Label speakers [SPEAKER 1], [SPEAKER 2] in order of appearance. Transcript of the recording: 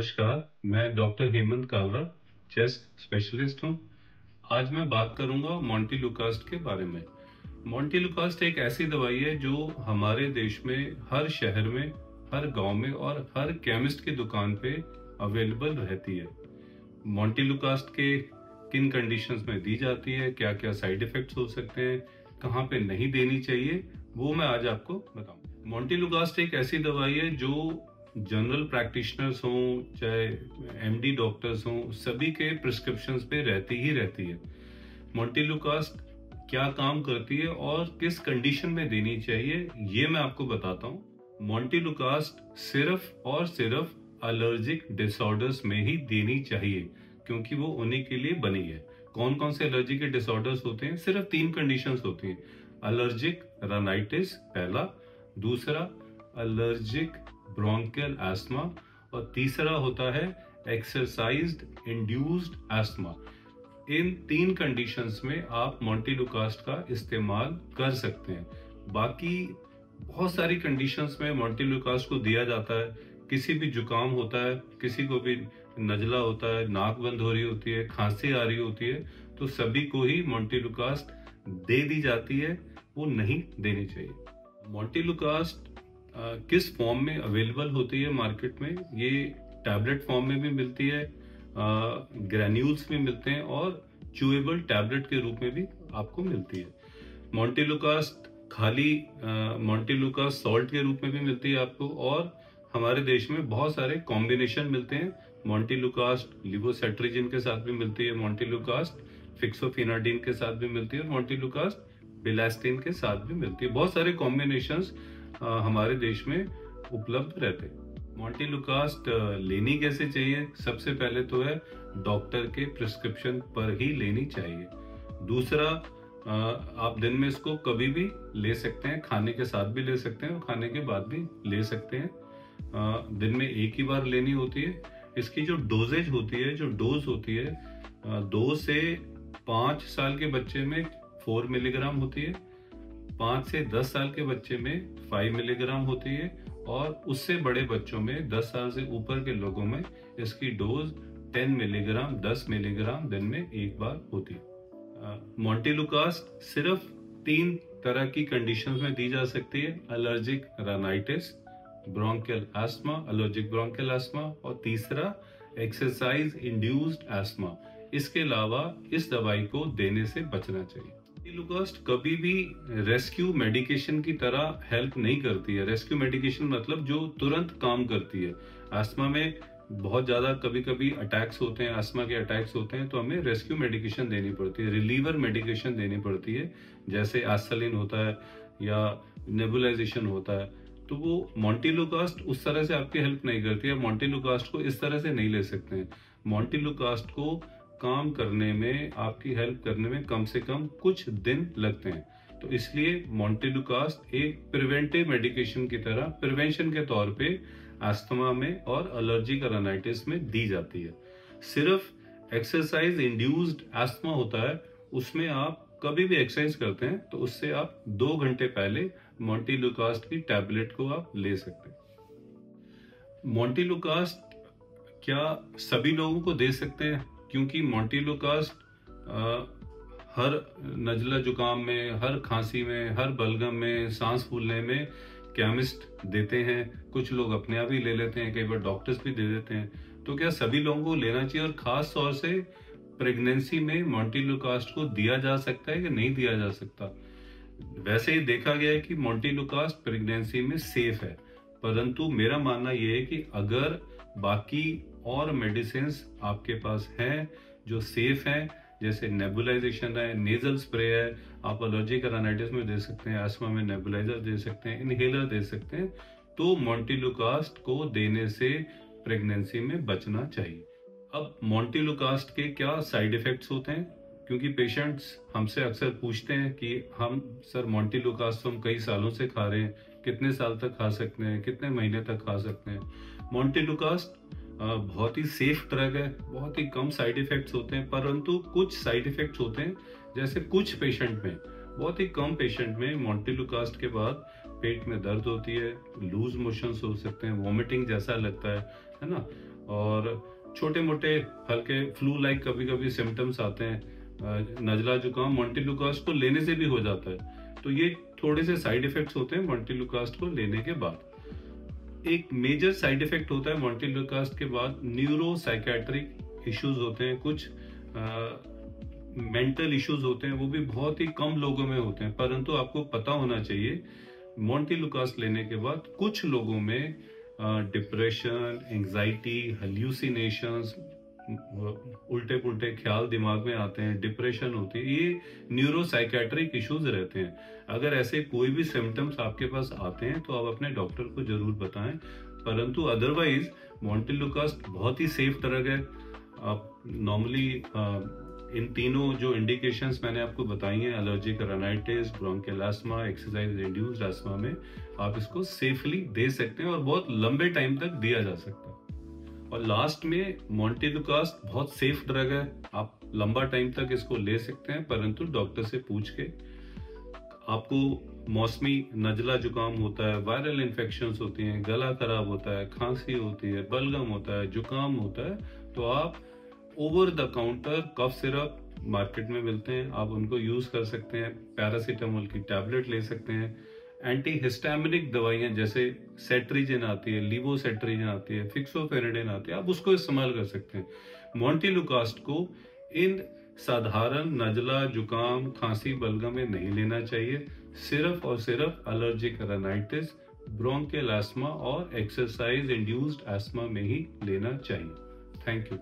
[SPEAKER 1] नमस्कार, मैं doctor Hemant Kalra, chest specialist हूँ। आज मैं बात करूँगा मॉन्टेलुकास्ट के बारे में। मॉन्टेलुकास्ट एक ऐसी दवाई है जो हमारे देश में हर शहर में, हर गांव में और हर केमिस्ट की दुकान पे अवेलेबल रहती है। मॉन्टेलुकास्ट के किन कंडीशंस में दी जाती है, क्या क्या साइड इफेक्ट्स हो सकते हैं, कहाँ पे नहीं देनी चाहिए, वो मैं आज आपको बताऊँ। मॉन्टेलुकास्ट एक ऐसी दवाई है जो जनरल प्रैक्टिशनर्स हों चाहे एमडी डॉक्टर्स हों, सभी के प्रिस्क्रिप्शंस पे रहती ही रहती है। मॉन्टेलुकास्ट क्या काम करती है और किस कंडीशन में देनी चाहिए, ये मैं आपको बताता हूँ। मॉन्टेलुकास्ट सिर्फ और सिर्फ एलर्जिक डिसऑर्डर्स में ही देनी चाहिए, क्योंकि वो उन्हीं के लिए बनी है। कौन कौन से एलर्जी के डिसऑर्डर्स होते हैं? सिर्फ 3 कंडीशंस होती हैं। एलर्जिक राइनाइटिस पहला, दूसरा एलर्जिक ब्रोंकियल एस्थमा और तीसरा होता है एक्सरसाइज्ड इंड्यूस्ड एस्थमा। इन 3 कंडीशंस में आप मॉन्टेलुकास्ट का इस्तेमाल कर सकते हैं। बाकी बहुत सारी कंडीशंस में मॉन्टेलुकास्ट को दिया जाता है। किसी भी जुकाम होता है, किसी को भी नजला होता है, नाक बंद हो रही होती है, खांसी आ रही होती है, तो सभी को ही मॉन्टेलुकास्ट दे दी जाती है, वो नहीं देनी चाहिए। मॉन्टेलुकास्ट किस फॉर्म में अवेलेबल होती है मार्केट में? ये टैबलेट फॉर्म में भी मिलती है, ग्रैन्यूल्स में मिलते हैं और च्यूएबल टैबलेट के रूप में भी आपको मिलती है। मॉन्टेलुकास्ट खाली मॉन्टेलुकास्ट सॉल्ट के रूप में भी मिलती है आपको, और हमारे देश में बहुत सारे कॉम्बिनेशन मिलते हैं। मॉन्टेलुकास्ट लिवोसेट्रिजिन के साथ भी मिलती है, मॉन्टेलुकास्ट फिक्सोफिनाडिन के साथ भी मिलती है और मॉन्टेलुकास्ट बिलास्टिन के साथ भी मिलती है। बहुत सारे कॉम्बिनेशंस हमारे देश में उपलब्ध रहते हैं। मॉन्टेलुकास्ट लेनी कैसे चाहिए? सबसे पहले तो है डॉक्टर के प्रिस्क्रिप्शन पर ही लेनी चाहिए। दूसरा, आप दिन में इसको कभी भी ले सकते हैं, खाने के साथ भी ले सकते हैं और खाने के बाद भी ले सकते हैं। दिन में एक ही बार लेनी होती है। इसकी जो डोजेज होती है, जो डोज होती है, 2 से 5 साल के बच्चे में 4 मिलीग्राम होती है, 5 से 10 साल के बच्चे में 5 मिलीग्राम होती है और उससे बड़े बच्चों में 10 साल से ऊपर के लोगों में इसकी डोज 10 मिलीग्राम 10 मिलीग्राम दिन में एक बार होती है। मॉन्टेलुकास्ट सिर्फ 3 तरह की कंडीशंस में दी जा सकती है: allergic rhinitis, bronchial asthma, allergic bronchial asthma और तीसरा एक्सरसाइज इंड्यूस्ड एस्थमा। इसके अलावा इस दवाई को देने से बचना चाहिए। मॉन्टेलुकास्ट कभी भी रेस्क्यू मेडिकेशन की तरह हेल्प नहीं करती है। रेस्क्यू मेडिकेशन मतलब जो तुरंत काम करती है। अस्थमा में बहुत ज्यादा कभी कभी अटैक्स होते हैं, अस्थमा के अटैक्स होते हैं, तो हमें रेस्क्यू मेडिकेशन देनी पड़ती है, रिलीवर मेडिकेशन देनी पड़ती है, जैसे एस्पिरिन होता है या नेबुलाइजेशन होता है। तो वो मॉन्टेलुकास्ट उस तरह से आपकी हेल्प नहीं करती है। मॉन्टेलुकास्ट को इस तरह से नहीं ले सकते हैं। मॉन्टेलुकास्ट को काम करने में, आपकी हेल्प करने में कम से कम कुछ दिन लगते हैं। तो इसलिए मॉन्टेलुकास्ट एक प्रिवेंटिव मेडिकेशन की तरह, प्रिवेंशन के तौर पे अस्थमा में और एलर्जिक राइनाइटिस में दी जाती है। सिर्फ एक्सरसाइज इंड्यूस्ड अस्थमा होता है, उसमें आप कभी भी एक्सरसाइज करते हैं तो उससे आप 2 घंटे पहले मॉन्टेलुकास्ट की टैबलेट को आप ले सकते हैं। मॉन्टेलुकास्ट क्या सभी लोगों को दे सकते हैं? क्योंकि मॉन्टेलुकास्ट हर नजला जुकाम में, हर खांसी में, हर बलगम में, सांस फूलने में केमिस्ट देते हैं। कुछ लोग अपने आप ही ले लेते हैं, कई बार डॉक्टर्स भी दे देते हैं। तो क्या सभी लोगों को लेना चाहिए? और खास तौर से प्रेगनेंसी में मॉन्टेलुकास्ट को दिया जा सकता है कि नहीं दिया जा सकता? वैसे ही देखा गया है कि मॉन्टेलुकास्ट प्रेगनेंसी में सेफ है, परंतु मेरा मानना यह है कि अगर बाकी और मेडिसिन आपके पास हैं जो सेफ हैं, जैसे नेबुलाइजेशन है, नेजल स्प्रे है, आप एलर्जिक राइनाइटिस में दे सकते हैं, अस्थमा में नेबुलाइजर दे सकते हैं, इनहेलर दे सकते हैं, तो मॉन्टेलुकास्ट को देने से प्रेगनेंसी में बचना चाहिए। अब मॉन्टेलुकास्ट के क्या साइड इफेक्ट्स होते हैं? क्योंकि पेशेंट्स हमसे अक्सर पूछते हैं कि हम सर मॉन्टेलुकास्ट हम कई सालों से खा रहे हैं, कितने साल तक खा सकते हैं, कितने महीने तक खा सकते हैं? मॉन्टेलुकास्ट बहुत ही सेफ ड्रग है, बहुत ही कम साइड इफेक्ट्स होते हैं, परंतु कुछ साइड इफेक्ट्स होते हैं, जैसे कुछ पेशेंट में, बहुत ही कम पेशेंट में मॉन्टेलुकास्ट के बाद पेट में दर्द होती है, लूज मोशंस हो सकते हैं, वॉमिटिंग जैसा लगता है ना, और छोटे मोटे हल्के फ्लू लाइक कभी कभी सिम्टम्स आते हैं, नजला जुकाम मॉन्टेलुकास्ट को लेने से भी हो जाता है। तो ये थोड़े से साइड इफेक्ट्स होते हैं मॉन्टेलुकास्ट को लेने के बाद। एक मेजर साइड इफेक्ट होता है मॉन्टेलुकास्ट के बाद, न्यूरो साइकेट्रिक इश्यूज होते हैं, कुछ मेंटल इश्यूज होते हैं, वो भी बहुत ही कम लोगों में होते हैं। परंतु आपको पता होना चाहिए मॉन्टेलुकास्ट लेने के बाद कुछ लोगों में डिप्रेशन, एंजाइटी, हेल्यूसिनेशंस, उल्टे पुल्टे ख्याल दिमाग में आते हैं, डिप्रेशन होती है, ये न्यूरो साइकेट्रिक इश्यूज रहते हैं। अगर ऐसे कोई भी सिम्टम्स आपके पास आते हैं तो आप अपने डॉक्टर को जरूर बताएं। परंतु अदरवाइज मॉन्टेलुकास्ट बहुत ही सेफ ड्रग है। आप नॉर्मली इन तीनों जो इंडिकेशंस मैंने आपको बताई हैं, allergic rhinitis, bronchial asthma, exercise induced asthma में, आप इसको सेफली दे सकते हैं और बहुत लंबे टाइम तक दिया जा सकता है। और लास्ट में मॉन्टेलुकास्ट बहुत सेफ ड्रग है, आप लंबा टाइम तक इसको ले सकते हैं, परंतु डॉक्टर से पूछ के। आपको मौसमी नजला जुकाम होता है, वायरल इन्फेक्शंस होती हैं, गला खराब होता है, खांसी होती है, बलगम होता है, जुकाम होता है, तो आप over the counter cough syrup market में मिलते हैं, आप उनको यूज कर सकते हैं। पैरासीटामोल की टैबलेट ले सकते हैं। एंटी हिस्टामिनिक दवाइयां जैसे सेट्रिजिन आती है, लीवोसेट्रिजिन आती है, फिक्सोफेरेडिन आती है, आप उसको इस्तेमाल कर सकते हैं। मॉन्टेलुकास्ट को इन साधारण नजला, जुकाम, खांसी, बलगम में नहीं लेना चाहिए। सिर्फ और सिर्फ एलर्जिक राइनाइटिस, ब्रोंकियल अस्थमा और एक्सरसाइज इंड्यूस्ड अस्थमा में ही लेना चाहिए। Thank you.